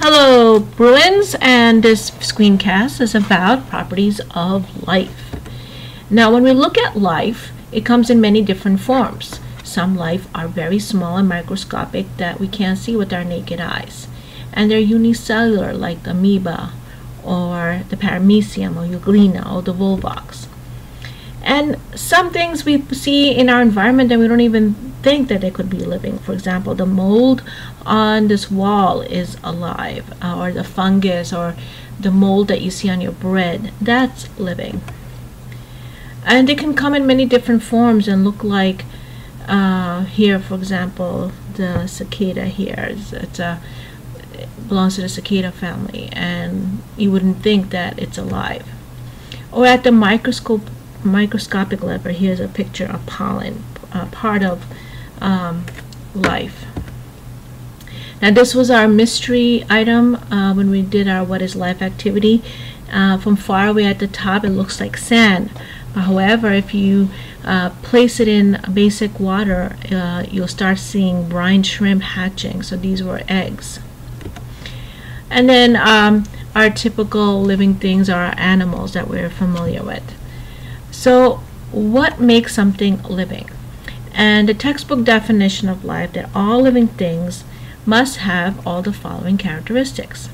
Hello, Bruins, and this screencast is about properties of life. Now, when we look at life, it comes in many different forms. Some life are very small and microscopic that we can't see with our naked eyes, and they're unicellular like the amoeba or the paramecium or euglena or the volvox. And some things we see in our environment and we don't even think that they could be living. For example, the mold on this wall is alive, or the fungus or the mold that you see on your bread, that's living. And they can come in many different forms and look like here, for example, the cicada here. It belongs to the cicada family, and you wouldn't think that it's alive. Or at the microscopic level, here's a picture of pollen, part of life. Now, this was our mystery item when we did our What is Life activity. From far away at the top, it looks like sand. However, if you place it in basic water, you'll start seeing brine shrimp hatching. So these were eggs. And then our typical living things are animals that we're familiar with. So what makes something living? And the textbook definition of life, that all living things must have all the following characteristics.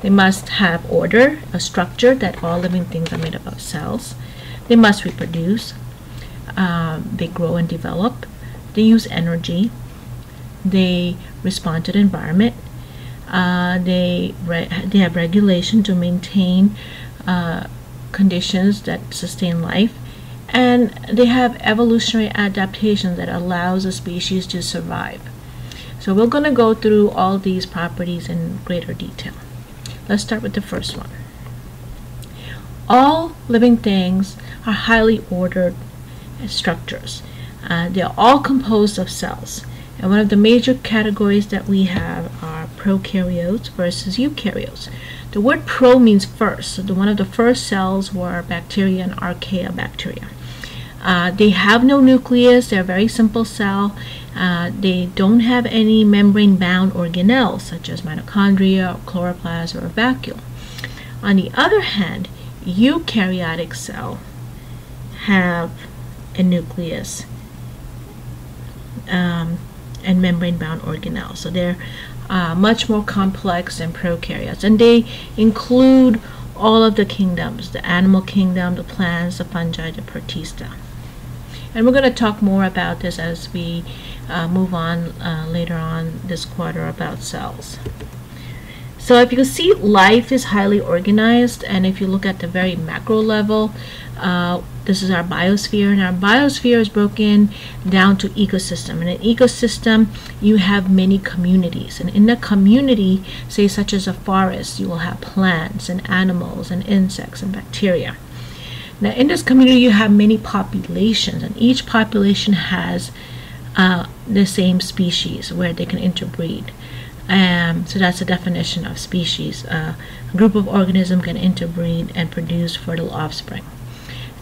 They must have order, a structure, that all living things are made up of cells. They must reproduce. They grow and develop. They use energy. They respond to the environment. They have regulation to maintain conditions that sustain life, and they have evolutionary adaptations that allows a species to survive. So we're going to go through all these properties in greater detail. Let's start with the first one. All living things are highly ordered structures. They're all composed of cells. And one of the major categories that we have are prokaryotes versus eukaryotes. The word pro means first. So one of the first cells were bacteria and archaeobacteria. They have no nucleus. They're a very simple cell. They don't have any membrane-bound organelles such as mitochondria, or chloroplast, or a vacuole. On the other hand, eukaryotic cells have a nucleus and membrane-bound organelles. So they're much more complex than prokaryotes, and they include all of the kingdoms: the animal kingdom, the plants, the fungi, the protista. And we're going to talk more about this as we move on later on this quarter about cells. So if you can see, life is highly organized, and if you look at the very macro level, this is our biosphere, and our biosphere is broken down to ecosystem. In an ecosystem, you have many communities, and in a community, say such as a forest, you will have plants and animals and insects and bacteria. Now, in this community, you have many populations, and each population has the same species where they can interbreed. So that's the definition of species. A group of organisms can interbreed and produce fertile offspring.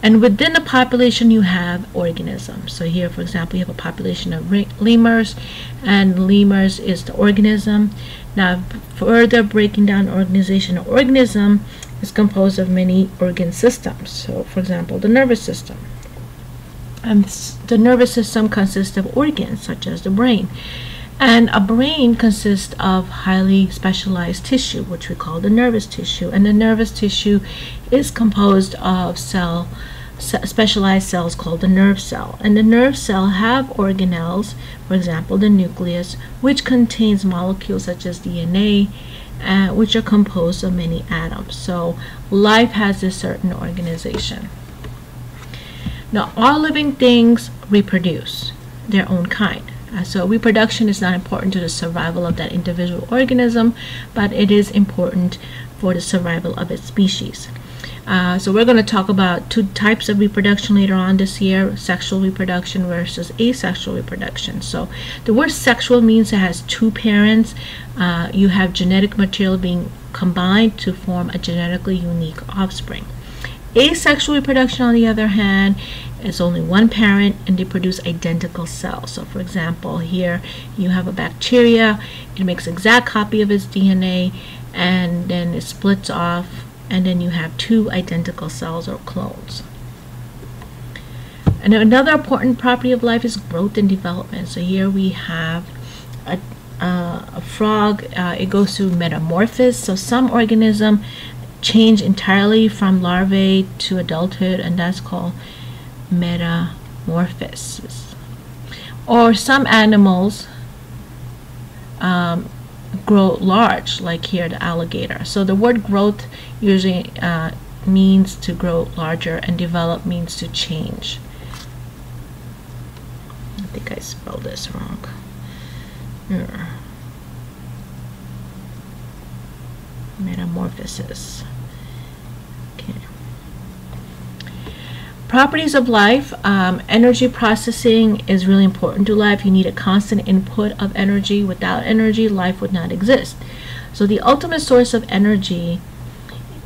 And within the population, you have organisms. So here, for example, you have a population of lemurs, and lemurs is the organism. Now, further breaking down organization, an organism is composed of many organ systems. So, for example, the nervous system. And the nervous system consists of organs such as the brain. And a brain consists of highly specialized tissue, which we call the nervous tissue. And the nervous tissue is composed of specialized cells called the nerve cell. And the nerve cell have organelles, for example, the nucleus, which contains molecules such as DNA, which are composed of many atoms. So life has a certain organization. Now, all living things reproduce their own kind. So reproduction is not important to the survival of that individual organism, but it is important for the survival of its species. So we're going to talk about two types of reproduction later on this year: sexual reproduction versus asexual reproduction. So the word sexual means it has two parents. You have genetic material being combined to form a genetically unique offspring. Asexual reproduction, on the other hand, It's only one parent, and they produce identical cells. So for example, here you have a bacteria. It makes an exact copy of its DNA, and then it splits off, and then you have two identical cells or clones. And another important property of life is growth and development. So here we have a frog. It goes through metamorphosis. So some organism change entirely from larvae to adulthood, and that's called metamorphosis. Or some animals grow large, like here the alligator. So the word growth usually means to grow larger, and develop means to change. I think I spelled this wrong. Here. Metamorphosis. Okay. Properties of life. Energy processing is really important to life. You need a constant input of energy. Without energy, life would not exist. So the ultimate source of energy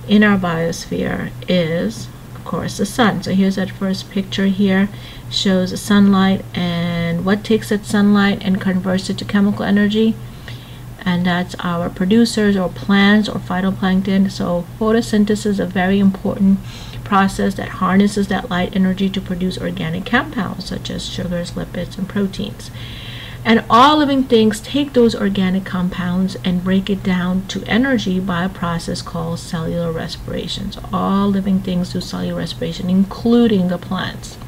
in our biosphere is, of course, the sun. So here's that first picture here. Shows the sunlight, and what takes that sunlight and converts it to chemical energy, and that's our producers or plants or phytoplankton. So photosynthesis is a very important process that harnesses that light energy to produce organic compounds such as sugars, lipids, and proteins. And all living things take those organic compounds and break it down to energy by a process called cellular respiration. So all living things do cellular respiration, including the plants.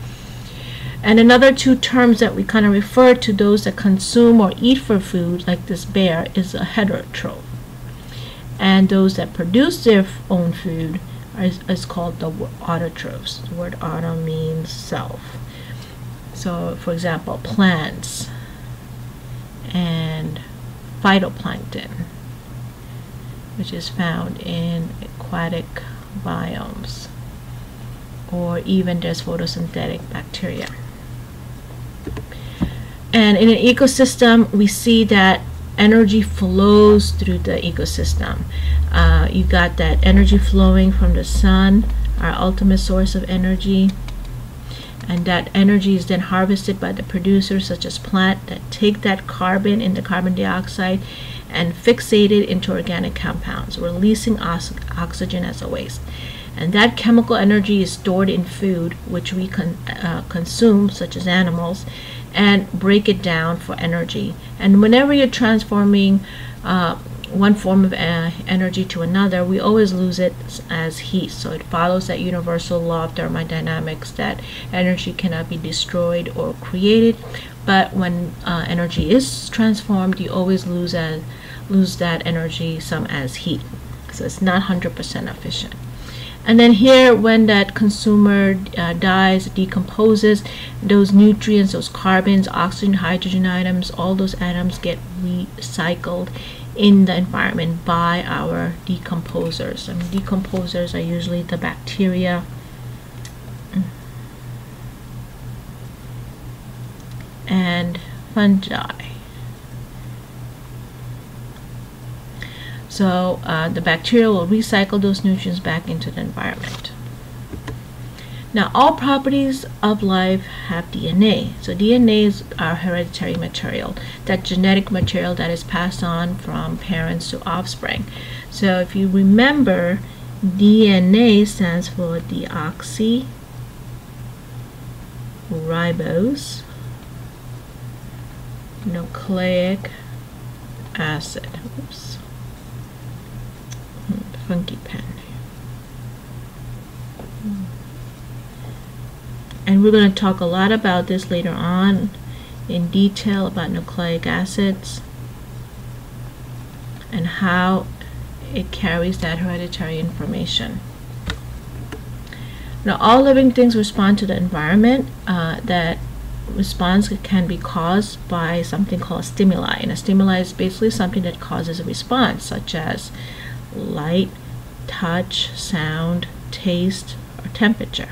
And another two terms that we kind of refer to those that consume or eat for food, like this bear, is a heterotroph. And those that produce their own food is called the autotrophs. The word auto means self. So, for example, plants and phytoplankton, which is found in aquatic biomes, or even there's photosynthetic bacteria. And in an ecosystem, we see that energy flows through the ecosystem. You got that energy flowing from the sun, our ultimate source of energy, and that energy is then harvested by the producers such as plants that take that carbon in the carbon dioxide and fixate it into organic compounds, releasing oxygen as a waste. And that chemical energy is stored in food, which we consume, such as animals, and break it down for energy. And whenever you're transforming one form of energy to another, we always lose it as heat. So it follows that universal law of thermodynamics that energy cannot be destroyed or created. But when energy is transformed, you always lose that energy some as heat. So it's not 100% efficient. And then here, when that consumer dies, decomposes, those nutrients, those carbons, oxygen, hydrogen atoms, all those atoms get recycled in the environment by our decomposers. And decomposers are usually the bacteria and fungi. So the bacteria will recycle those nutrients back into the environment. Now, all properties of life have DNA. So DNA is our hereditary material, that genetic material that is passed on from parents to offspring. So if you remember, DNA stands for deoxyribose nucleic acid. Oops. Funky pen. And we're going to talk a lot about this later on in detail about nucleic acids and how it carries that hereditary information. Now, all living things respond to the environment. That response can be caused by something called stimuli, and a stimuli is basically something that causes a response, such as light, touch, sound, taste, or temperature.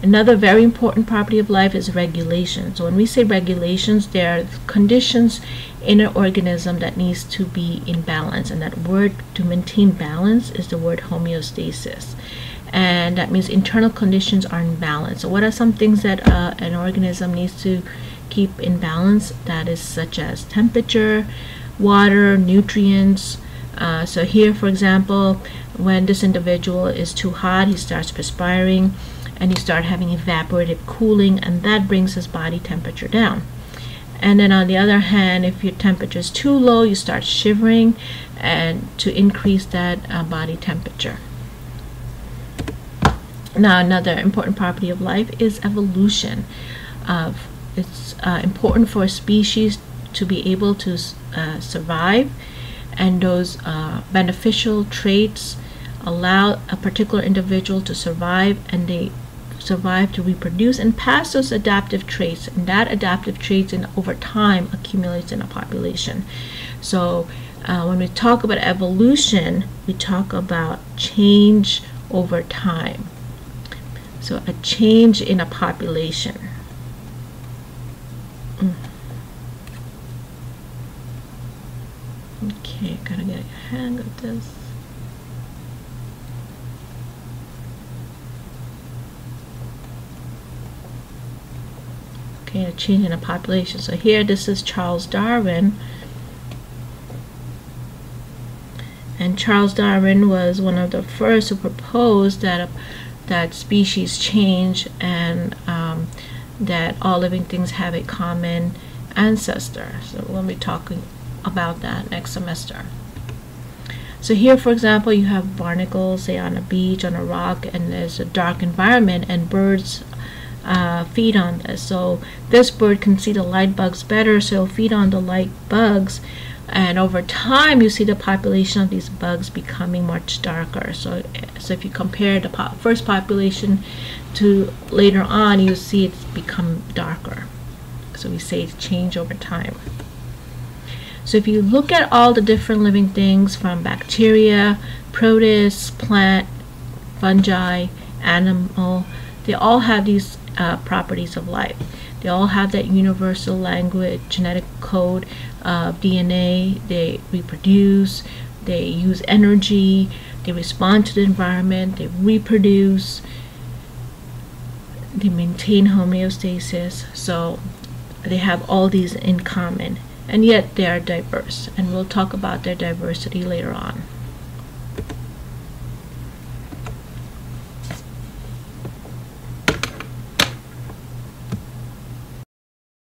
Another very important property of life is regulation. So when we say regulations, there are conditions in an organism that needs to be in balance, and that word to maintain balance is the word homeostasis. and that means internal conditions are in balance. So what are some things that an organism needs to keep in balance? That is such as temperature, water, nutrients. So here, for example, when this individual is too hot, he starts perspiring and he starts having evaporative cooling, and that brings his body temperature down. And then on the other hand, if your temperature is too low, you start shivering, and to increase that body temperature. Now, another important property of life is evolution. It's important for a species to be able to survive, and those beneficial traits allow a particular individual to survive, and they survive to reproduce and pass those adaptive traits, and that adaptive traits over time accumulates in a population. So when we talk about evolution, we talk about change over time. So a change in a population. Okay, gotta get a hang of this. Okay, a change in a population. So here, this is Charles Darwin. And Charles Darwin was one of the first who proposed that species change, and that all living things have a common ancestor. So we'll be talking about that next semester. So here, for example, you have barnacles, say on a beach, on a rock, and there's a dark environment, and birds feed on this. So this bird can see the light bugs better, so it'll feed on the light bugs, and over time you see the population of these bugs becoming much darker. So if you compare the first population to later on, you see it's become darker. So we say it's changed over time. So if you look at all the different living things, from bacteria, protists, plant, fungi, animal, they all have these properties of life. They all have that universal language, genetic code of DNA. They reproduce, they use energy, they respond to the environment, they reproduce, they maintain homeostasis. So they have all these in common, and yet they are diverse, and we'll talk about their diversity later on.